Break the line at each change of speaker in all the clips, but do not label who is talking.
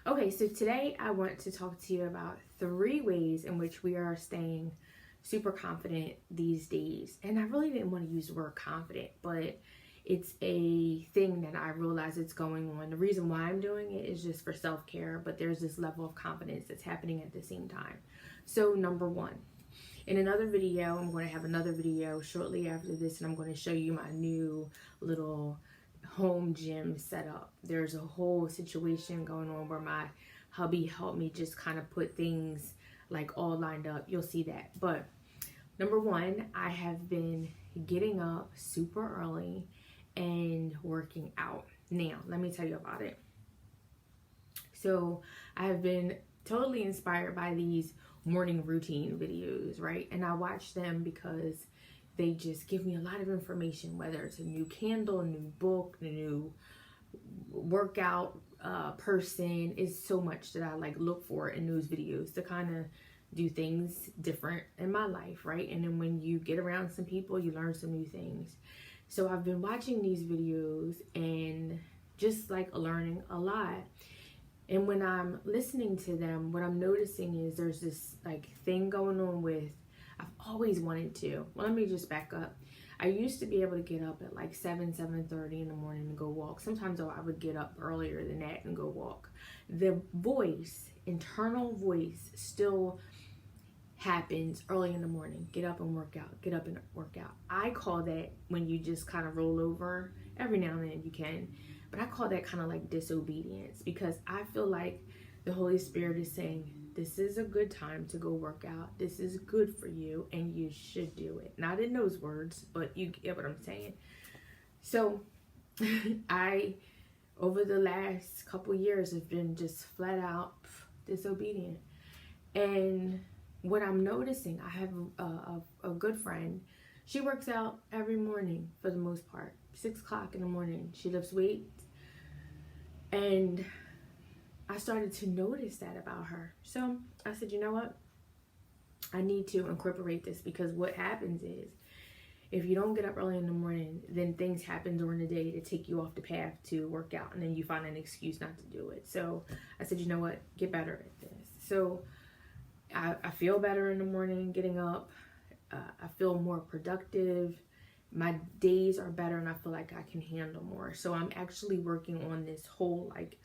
Okay, so today I want to talk to you about 3 ways in which we are staying super confident these days. And I really didn't want to use the word confident, but it's a thing that I realize it's going on. The reason why I'm doing it is just for self-care, but there's this level of confidence that's happening at the same time. So number 1, in another video, I'm going to have another video shortly after this, and I'm going to show you my new little home gym setup. There's a whole situation going on where my hubby helped me just kind of put things like all lined up. You'll see that. But number 1, I have been getting up super early and working out. Now, let me tell you about it. So I have been totally inspired by these morning routine videos, right? And I watch them because they just give me a lot of information, whether it's a new candle, a new book, a new workout person. Is so much that I like look for in those videos to kind of do things different in my life, right? And then when you get around some people, you learn some new things. So I've been watching these videos and just like learning a lot. And when I'm listening to them, what I'm noticing is there's this like thing going on with, I've always wanted to. Well, let me just back up. I used to be able to get up at like 7:30 in the morning and go walk. Sometimes though, I would get up earlier than that and go walk. The voice, internal voice, still happens early in the morning. Get up and work out. Get up and work out. I call that when you just kind of roll over. Every now and then you can. But I call that kind of like disobedience, because I feel like the Holy Spirit is saying, this is a good time to go work out. This is good for you and you should do it. Not in those words, but you get what I'm saying. So I, over the last couple years, have been just flat out disobedient. And what I'm noticing, I have a good friend. She works out every morning for the most part, 6 o'clock in the morning. She lifts weights. And I started to notice that about her. So I said, you know what? I need to incorporate this, because what happens is if you don't get up early in the morning, then things happen during the day to take you off the path to work out, and then you find an excuse not to do it. So I said, you know what? Get better at this. So I feel better in the morning getting up. I feel more productive. My days are better and I feel like I can handle more. So I'm actually working on this whole like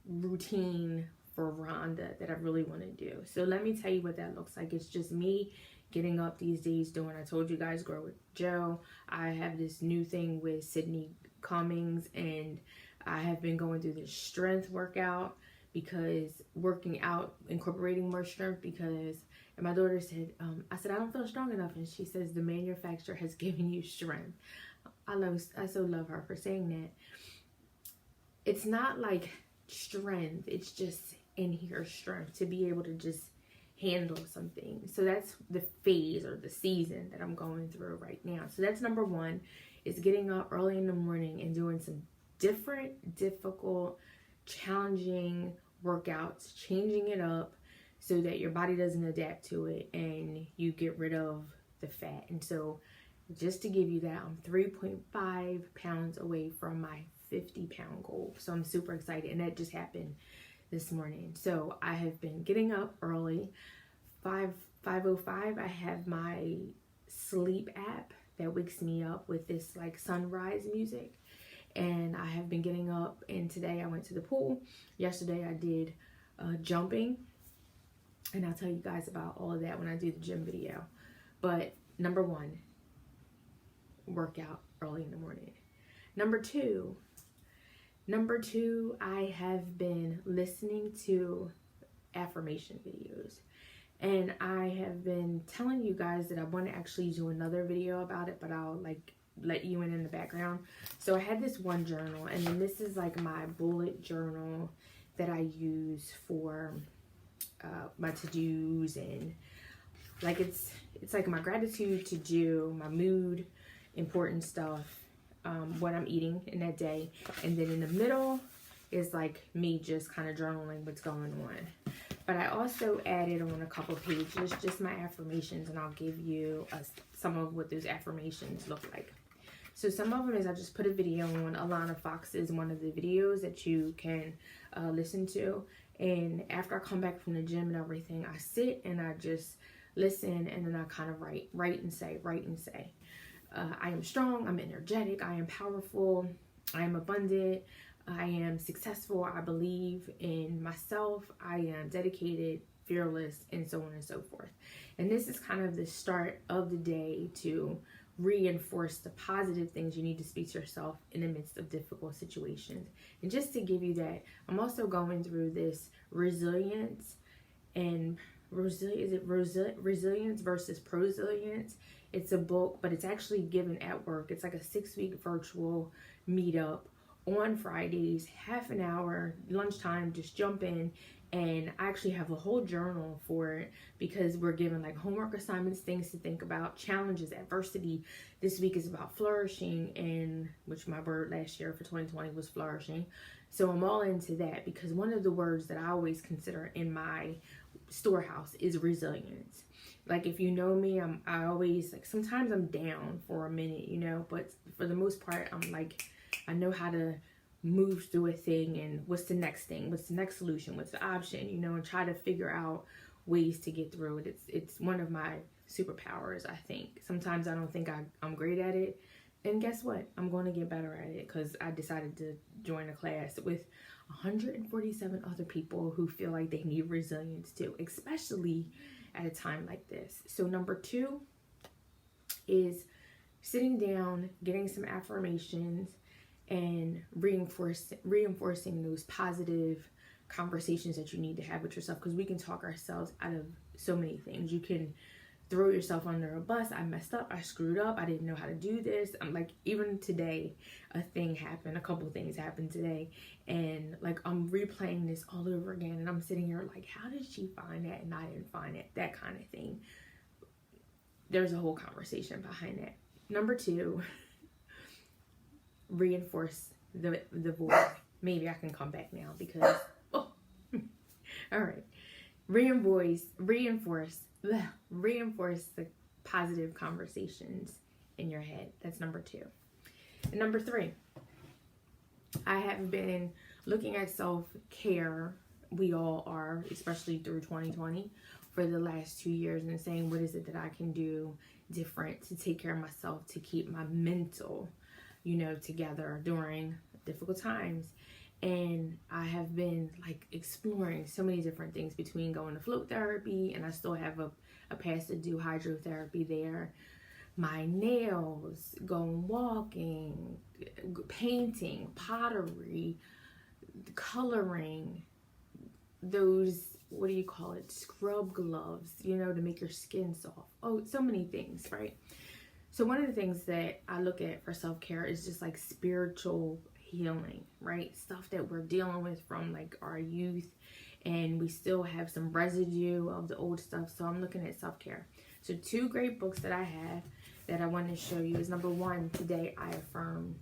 routine for Rhonda that I really want to do. So let me tell you what that looks like. It's just me getting up these days doing, I told you guys, Grow with Joe. I have this new thing with Sydney Cummings, and I have been going through this strength workout, because working out, incorporating more strength, because, and my daughter said, I said, I don't feel strong enough. And she says, the manufacturer has given you strength. I so love her for saying that. It's not like strength, it's just in here strength to be able to just handle something. So that's the phase or the season that I'm going through right now. So that's number 1, is getting up early in the morning and doing some different, difficult, challenging workouts, changing it up so that your body doesn't adapt to it and you get rid of the fat. And so just to give you that, I'm 3.5 pounds away from my 50-pound goal. So I'm super excited, and that just happened this morning. So I have been getting up early. 5:05, I have my sleep app that wakes me up with this like sunrise music. And I have been getting up, and today I went to the pool. Yesterday I did jumping, and I'll tell you guys about all of that when I do the gym video. But number 1, work out early in the morning. Number two, I have been listening to affirmation videos. And I have been telling you guys that I want to actually do another video about it, but I'll like let you in the background. So I had this one journal, and then this is like my bullet journal that I use for my to-dos, and like it's like my gratitude to do, my mood, important stuff, what I'm eating in that day, and then in the middle is like me just kind of journaling what's going on. But I also added on a couple pages just my affirmations, and I'll give you some of what those affirmations look like. So some of them is I just put a video on. Alana Fox is one of the videos that you can listen to. And after I come back from the gym and everything, I sit and I just listen, and then I kind of write and say. I am strong, I'm energetic, I am powerful, I am abundant, I am successful, I believe in myself, I am dedicated, fearless, and so on and so forth. And this is kind of the start of the day to reinforce the positive things you need to speak to yourself in the midst of difficult situations. And just to give you that, I'm also going through this resilience resilience versus prosilience. It's a book, but it's actually given at work. It's like a 6-week virtual meetup on Fridays, half an hour, lunchtime, just jump in. And I actually have a whole journal for it because we're given like homework assignments, things to think about, challenges, adversity. This week is about flourishing, and which my word last year for 2020 was flourishing. So I'm all into that because one of the words that I always consider in my storehouse is resilience. Like, if you know me, I always, like, sometimes I'm down for a minute, you know, but for the most part, I'm like, I know how to move through a thing, and what's the next thing, what's the next solution, what's the option, you know, and try to figure out ways to get through it. It's one of my superpowers, I think. Sometimes I don't think I'm great at it, and guess what? I'm going to get better at it because I decided to join a class with 147 other people who feel like they need resilience too, especially at a time like this. So number 2 is sitting down, getting some affirmations, and reinforcing those positive conversations that you need to have with yourself, because we can talk ourselves out of so many things. You can throw yourself under a bus. I messed up, I screwed up, I didn't know how to do this. I'm like, even today a couple things happened today, and like I'm replaying this all over again, and I'm sitting here like, how did she find that and I didn't find it? That kind of thing. There's a whole conversation behind that. Number 2, reinforce the voice. Maybe I can come back now because all right. Reinforce the positive conversations in your head. That's number 2. And number 3, I have been looking at self-care. We all are, especially through 2020, for the last 2 years, and saying, what is it that I can do different to take care of myself, to keep my mental, you know, together during difficult times. And I have been like exploring so many different things, between going to float therapy, and I still have a pass to do hydrotherapy there, my nails, going walking, painting, pottery, coloring, those, what do you call it, scrub gloves, you know, to make your skin soft. Oh, so many things, right? So one of the things that I look at for self-care is just like spiritual healing, right? Stuff that we're dealing with from like our youth, and we still have some residue of the old stuff. So I'm looking at self-care. So 2 great books that I have that I want to show you is number 1, Today I Affirm.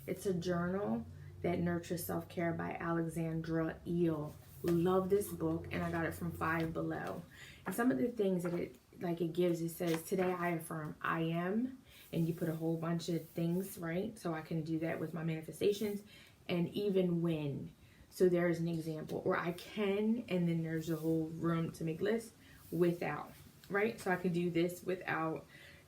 It's a journal that nurtures self-care by Alexandra Eel. Love this book, and I got it from Five Below. And some of the things that it gives, it says, today I affirm I am, and you put a whole bunch of things, right? So I can do that with my manifestations, and even when. So there's an example, or I can, and then there's a whole room to make lists, without, right? So I can do this without,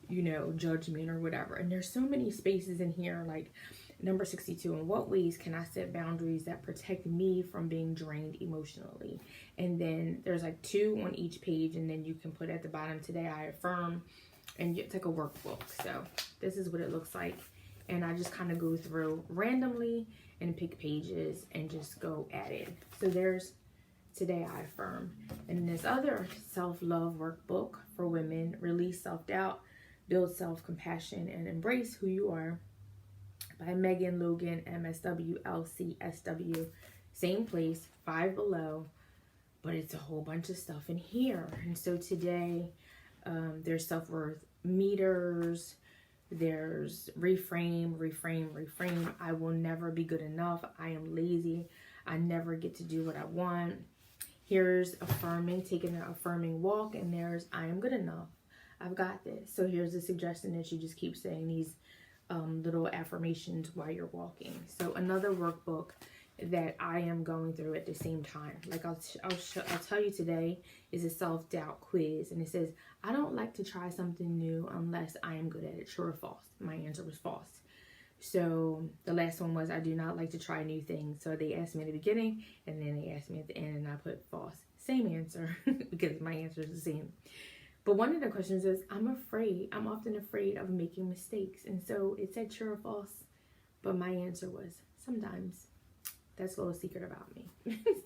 you know, judgment or whatever. And there's so many spaces in here, like number 62, in what ways can I set boundaries that protect me from being drained emotionally? And then there's like 2 on each page, and then you can put at the bottom, today I affirm, and it's like a workbook. So this is what it looks like. And I just kind of go through randomly and pick pages and just go at it. So there's Today I Affirm. And this other self-love workbook for women, Release Self-Doubt, Build Self-Compassion, and Embrace Who You Are, by Megan Logan, MSW, LCSW. Same place, Five Below, but it's a whole bunch of stuff in here. And so today, there's self-worth meters, there's reframe. I will never be good enough. I am lazy. I never get to do what I want. Here's affirming, taking an affirming walk, and there's I am good enough. I've got this. So here's a suggestion that you just keep saying these little affirmations while you're walking. So another workbook that I am going through at the same time. Like I'll tell you today is a self-doubt quiz, and it says, I don't like to try something new unless I am good at it. True or false? My answer was false. So the last one was, I do not like to try new things. So they asked me at the beginning, and then they asked me at the end, and I put false. Same answer because my answer is the same. But one of the questions is, I'm often afraid of making mistakes. And so it said true or false, but my answer was sometimes. That's a little secret about me.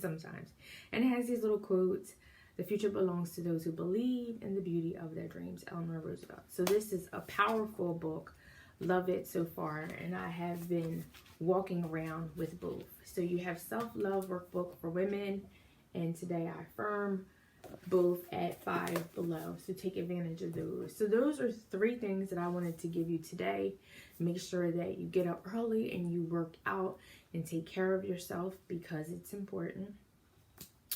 Sometimes. And it has these little quotes. The future belongs to those who believe in the beauty of their dreams. Eleanor Roosevelt. So this is a powerful book. Love it so far. And I have been walking around with both. So you have self-love workbook for women. And today I affirm both at $5 below. So take advantage of those. So those are 3 things that I wanted to give you today. Make sure that you get up early and you work out and take care of yourself because it's important.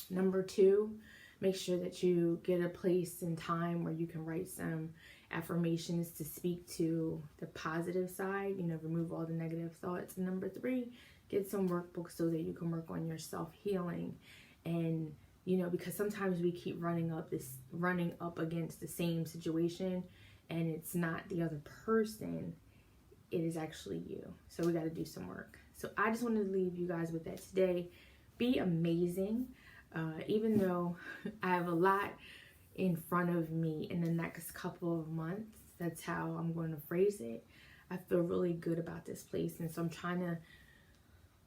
Number 2, make sure that you get a place and time where you can write some affirmations to speak to the positive side, remove all the negative thoughts. And number 3, get some workbooks so that you can work on your self-healing. And because sometimes we keep running up against the same situation, and it's not the other person, it is actually you. So we got to do some work. So I just wanted to leave you guys with that today. Be amazing. Even though I have a lot in front of me in the next couple of months, that's how I'm going to phrase it. I feel really good about this place, and so I'm trying to,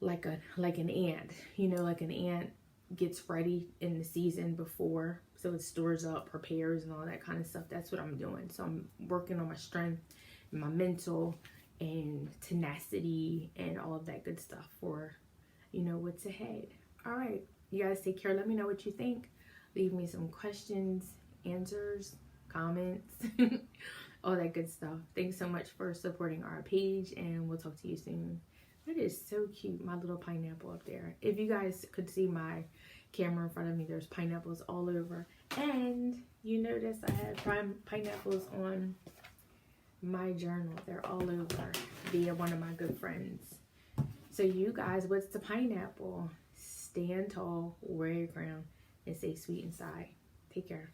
like an ant, like an ant gets ready in the season before, so it stores up, prepares, and all that kind of stuff. That's what I'm doing. So I'm working on my strength, my mental, and tenacity, and all of that good stuff for what's ahead. All right, you guys take care. Let me know what you think. Leave me some questions, answers, comments, all that good stuff. Thanks so much for supporting our page, and we'll talk to you soon. That is so cute, my little pineapple up there. If you guys could see my camera in front of me, there's pineapples all over. And you notice I have pineapples on my journal. They're all over via one of my good friends. So you guys, what's the pineapple? Stand tall, wear your crown, and stay sweet inside. Take care.